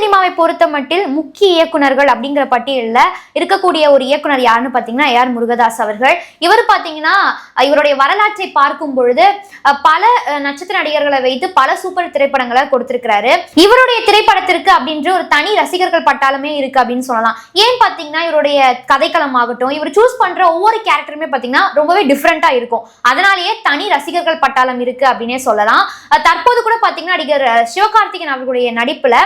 சினிமாவை பொறுத்த மட்டில் முக்கிய இயக்குனர்கள் அப்படிங்கிற பட்டியலில் இருக்கக்கூடிய ஒரு இயக்குனர் யாருன்னு பார்த்தீங்கன்னா ஏஆர் முருகதாஸ் அவர்கள். இவர் பார்த்தீங்கன்னா இவருடைய வரலாற்றை பார்க்கும் பொழுது பல நட்சத்திர நடிகர்களை வைத்து பல சூப்பர் திரைப்படங்களை கொடுத்திருக்கிறாரு. இவருடைய திரைப்படத்திற்கு அப்படின்ற ஒரு தனி ரசிகர்கள் பட்டாளமே இருக்கு அப்படின்னு சொல்லலாம். ஏன் பார்த்தீங்கன்னா இவருடைய கதைக்களம் ஆகட்டும், இவர் சூஸ் பண்ற ஒவ்வொரு கேரக்டருமே பார்த்தீங்கன்னா ரொம்பவே டிஃப்ரெண்டா இருக்கும். அதனாலேயே தனி ரசிகர்கள் பட்டாளம் இருக்கு அப்படின்னே சொல்லலாம். தற்போது கூட பார்த்தீங்கன்னா நடிகர் சிவகார்த்திகேயன் அவர்களுடைய நடிப்புல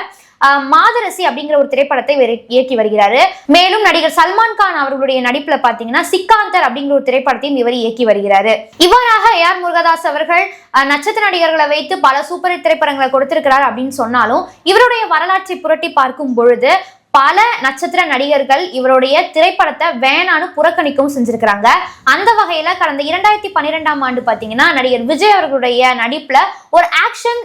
மாதரசி அப்படிங்கிற ஒரு திரைப்படத்தை இயக்கி வருகிறாரு. மேலும் நடிகர் சல்மான் கான் அவர்களுடைய நடிப்புல பாத்தீங்கன்னா சிக்காந்தர் அப்படிங்கிற ஒரு திரைப்படத்தையும் இவர் இயக்கி வருகிறாரு. இவ்வாறாக ஏஆர் முருகதாஸ் அவர்கள் நட்சத்திர நடிகர்களை வைத்து பல சூப்பர் திரைப்படங்களை கொடுத்திருக்கிறார் அப்படின்னு சொன்னாலும் இவருடைய வரலாற்றை புரட்டி பார்க்கும் பொழுது பல நட்சத்திர நடிகர்கள் இவருடைய திரைப்படத்தை வேணான்னு புறக்கணிக்கவும் செஞ்சிருக்கிறாங்க. அந்த வகையில கடந்த 2012ஆம் ஆண்டு பாத்தீங்கன்னா நடிகர் விஜய் அவர்களுடைய நடிப்புல ஒரு ஆக்ஷன்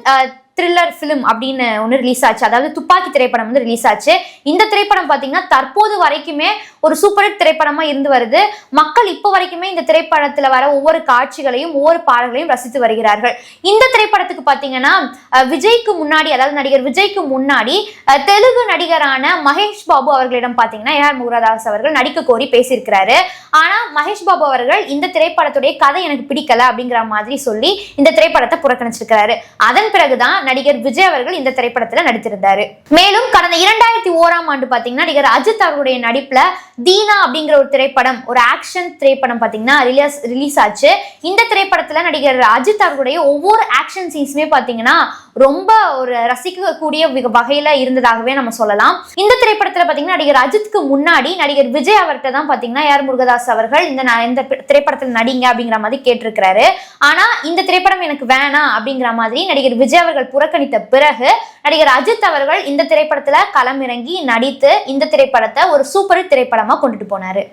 த்ரில்லர் ஃபிலிம் அப்படின்னு ஒன்று ரிலீஸ் ஆச்சு. அதாவது துப்பாக்கி திரைப்படம் வந்து ரிலீஸ் ஆச்சு. இந்த திரைப்படம் பார்த்தீங்கன்னா தற்போது வரைக்குமே ஒரு சூப்பர் ஹிட் திரைப்படமா இருந்து வருது. மக்கள் இப்போ வரைக்குமே இந்த திரைப்படத்துல வர ஒவ்வொரு காட்சிகளையும் ஒவ்வொரு பாடல்களையும் ரசித்து வருகிறார்கள். இந்த திரைப்படத்துக்கு பார்த்தீங்கன்னா விஜய்க்கு முன்னாடி, அதாவது நடிகர் விஜய்க்கு முன்னாடி தெலுங்கு நடிகரான மகேஷ் பாபு அவர்களிடம் பார்த்தீங்கன்னா ஏஆர் முருகதாஸ் அவர்கள் நடிக்க கோரி பேசியிருக்கிறாரு. ஆனா மகேஷ் பாபு அவர்கள் இந்த திரைப்படத்துடைய கதை எனக்கு பிடிக்கல அப்படிங்கிற மாதிரி சொல்லி இந்த திரைப்படத்தை புறக்கணிச்சிருக்கிறாரு. அதன் பிறகுதான் நடிகர் விஜய் அவர்கள் இந்த திரைப்படத்துல நடித்திருந்தாரு. மேலும் கடந்த 2001ஆம் ஆண்டு பாத்தீங்கன்னா நடிகர் அஜித் அவர்களுடைய நடிப்புல தீனா அப்படிங்கிற ஒரு திரைப்படம், ஒரு ஆக்ஷன் திரைப்படம் பாத்தீங்கன்னா ரிலீஸ் ஆச்சு. இந்த திரைப்படத்துல நடிகர் அஜித் அவர்களுடைய ஒவ்வொரு ஆக்ஷன் சீன்ஸுமே பாத்தீங்கன்னா ரொம்ப ஒரு ரசிக்கக்கூடிய வகையில இருந்ததாகவே நம்ம சொல்லலாம். இந்த திரைப்படத்துல பாத்தீங்கன்னா நடிகர் அஜித்துக்கு முன்னாடி நடிகர் விஜய் அவர்கிட்ட தான் பாத்தீங்கன்னா ஏஆர் முருகதாஸ் அவர்கள் இந்த திரைப்படத்தில் நடிங்க அப்படிங்கிற மாதிரி கேட்டிருக்கிறாரு. ஆனா இந்த திரைப்படம் எனக்கு வேணாம் அப்படிங்கிற மாதிரி நடிகர் விஜய் அவர்கள் புறக்கணித்த பிறகு நடிகர் அஜித் அவர்கள் இந்த திரைப்படத்துல களமிறங்கி நடித்து இந்த திரைப்படத்தை ஒரு சூப்பர் திரைப்படமா கொண்டுட்டு போனாரு.